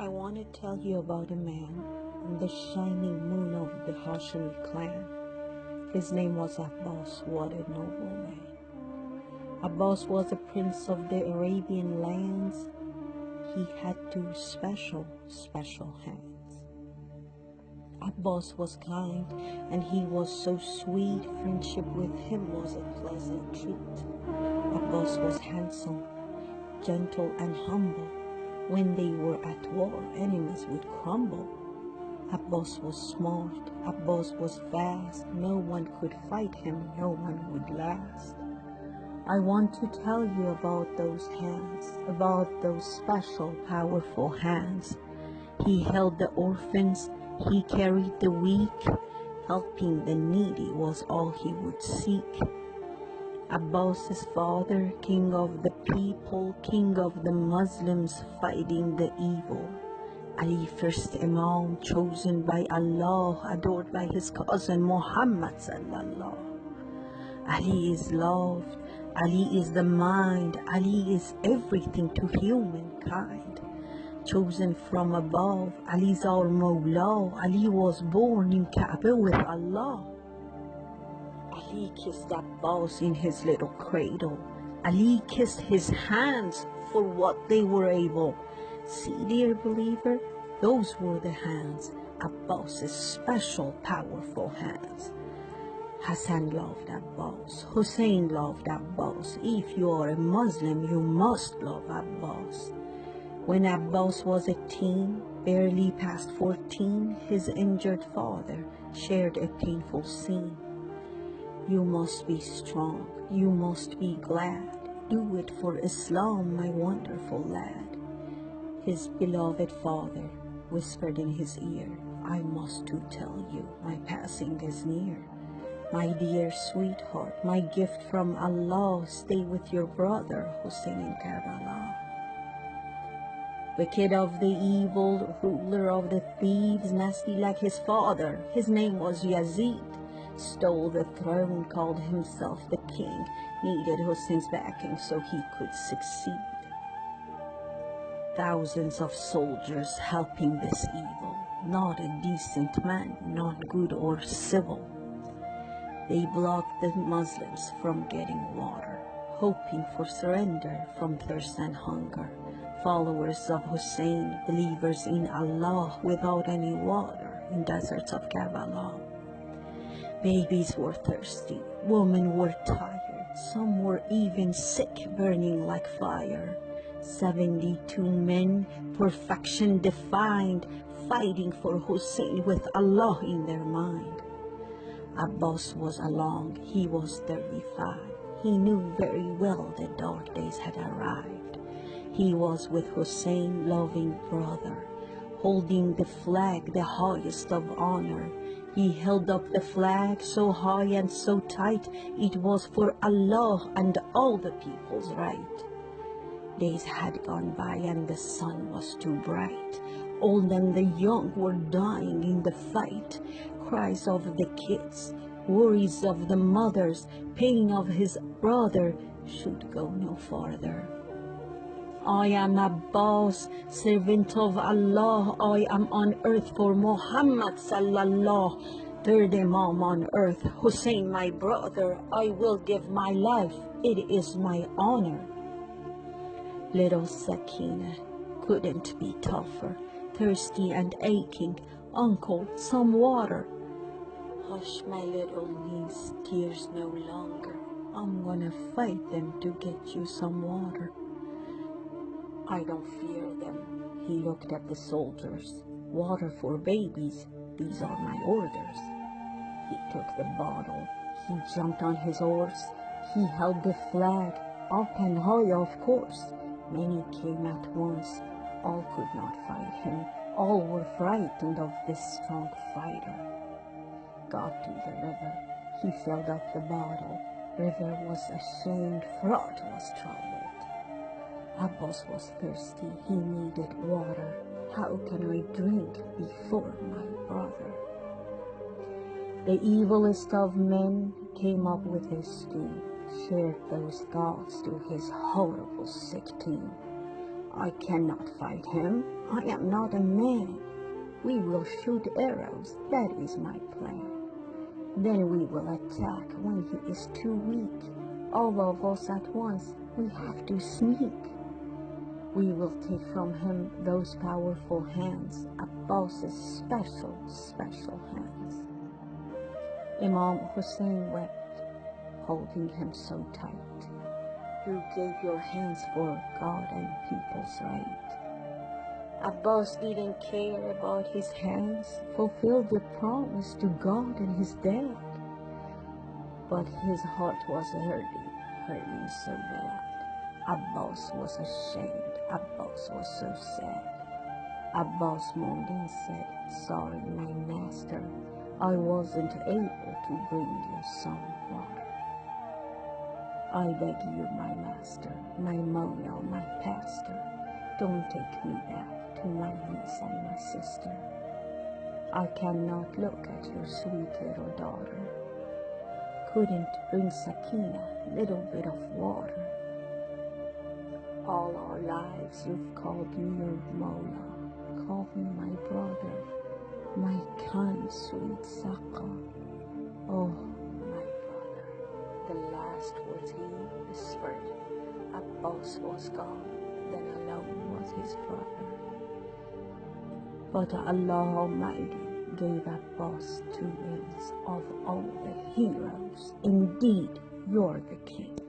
I want to tell you about a man in the shining moon of the Hashimi clan. His name was Abbas. What a noble man. Abbas was a prince of the Arabian lands. He had two special hands. Abbas was kind and he was so sweet. Friendship with him was a pleasant treat. Abbas was handsome, gentle and humble. When they were at war, enemies would crumble. Abbas was smart, Abbas was fast. No one could fight him, no one would last. I want to tell you about those hands, about those special, powerful hands. He held the orphans, he carried the weak. Helping the needy was all he would seek. Abbas's father, king of the people, king of the Muslims, fighting the evil. Ali, first Imam, chosen by Allah, adored by his cousin Muhammad sallallahu. Ali is loved, Ali is the mind, Ali is everything to humankind. Chosen from above, Ali's our Mawla, Ali was born in Kaaba with Allah. Ali kissed Abbas in his little cradle. Ali kissed his hands for what they were able. See, dear believer, those were the hands, Abbas's special, powerful hands. Hassan loved Abbas. Hussein loved Abbas. If you are a Muslim, you must love Abbas. When Abbas was a teen, barely past 14, his injured father shared a painful scene. You must be strong, you must be glad. Do it for Islam, my wonderful lad. His beloved father whispered in his ear, I must to tell you, my passing is near. My dear sweetheart, my gift from Allah, stay with your brother Hussein in Karbala. Wicked of the evil, ruler of the thieves, nasty like his father, his name was Yazid. Stole the throne, called himself the king, needed Hussein's backing so he could succeed. Thousands of soldiers helping this evil, not a decent man, not good or civil. They blocked the Muslims from getting water, hoping for surrender from thirst and hunger. Followers of Hussein, believers in Allah, without any water in deserts of Karbala. Babies were thirsty, women were tired, some were even sick, burning like fire. 72 men, perfection defined, fighting for Hussein with Allah in their mind. Abbas was along, he was 35. He knew very well the dark days had arrived. He was with Hussein, loving brother, holding the flag, the highest of honor. He held up the flag so high and so tight, it was for Allah and all the people's right. Days had gone by and the sun was too bright. Old and the young were dying in the fight. Cries of the kids, worries of the mothers, pain of his brother should go no farther. I am Abbas, servant of Allah. I am on earth for Muhammad sallallahu. Third Imam on earth, Hussein my brother. I will give my life, it is my honor. Little Sakina couldn't be tougher, thirsty and aching. Uncle, some water. Hush, my little niece, tears no longer. I'm gonna fight them to get you some water. I don't fear them. He looked at the soldiers. Water for babies, these are my orders. He took the bottle. He jumped on his horse. He held the flag, up and high, of course. Many came at once. All could not fight him. All were frightened of this strong fighter. Got to the river. He filled up the bottle. River was ashamed. Fraud was troubled. Abbas was thirsty, he needed water. How can I drink before my brother? The evilest of men came up with his scheme, shared those thoughts to his horrible sick team. I cannot fight him. I am not a man. We will shoot arrows. That is my plan. Then we will attack when he is too weak. All of us at once. We have to sneak. We will take from him those powerful hands, Abbas's special hands. Imam Hussein wept, holding him so tight. You gave your hands for God and people's right. Abbas didn't care about his hands, fulfilled the promise to God and his dad. But his heart was hurting so bad. Abbas was ashamed. Abbas was so sad. Abbas moaned and said, Sorry, my master, I wasn't able to bring you some water. I beg you, my master, my Mona, my pastor, don't take me back to my niece and my sister. I cannot look at your sweet little daughter. Couldn't bring Sakina, little bit of water. All our lives you've called me your Mawla. Call me my brother, my kind sweet Saqa. Oh, my brother. The last words he whispered. Abbas was gone, then alone was his brother. But Allah Almighty gave Abbas 2 wings of all the heroes. Indeed, you're the king.